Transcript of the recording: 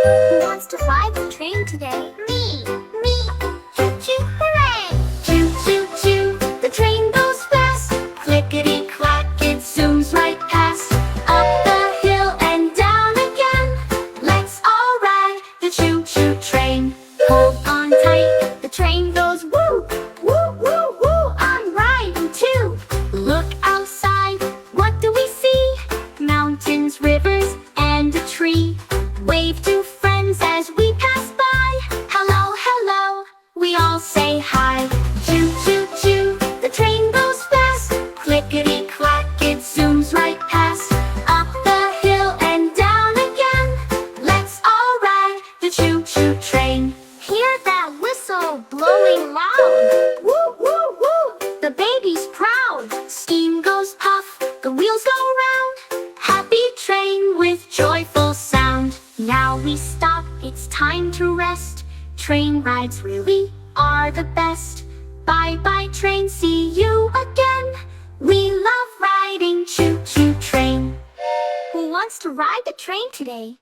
Who wants to ride the train today? Me. Choo-choo, hooray! Choo-choo-choo, the train goes fast. Clickety-clack, it zooms right past. Up the hill and down again. Let's all ride the choo-choo train. Hold on tight, the train goes woo, woo, woo, woo. I'm riding too. Look outside, what do we see? Mountains, rivers, and a tree. Wave to friends as we pass by. Hello, hello, we all say hi. Choo, choo, choo, the train goes fast. Clickety-clack, it zooms right past. Up the hill and down again. Let's all ride the choo-choo train. Hear that whistle blowing loud. Woo, woo, woo, the baby's proud. Steam goes puff, the wheels go round. Happy train with joyful sound. Now we stop, it's time to rest. Train rides really are the best. Bye-bye train, see you again. We love riding choo-choo train. Who wants to ride the train today?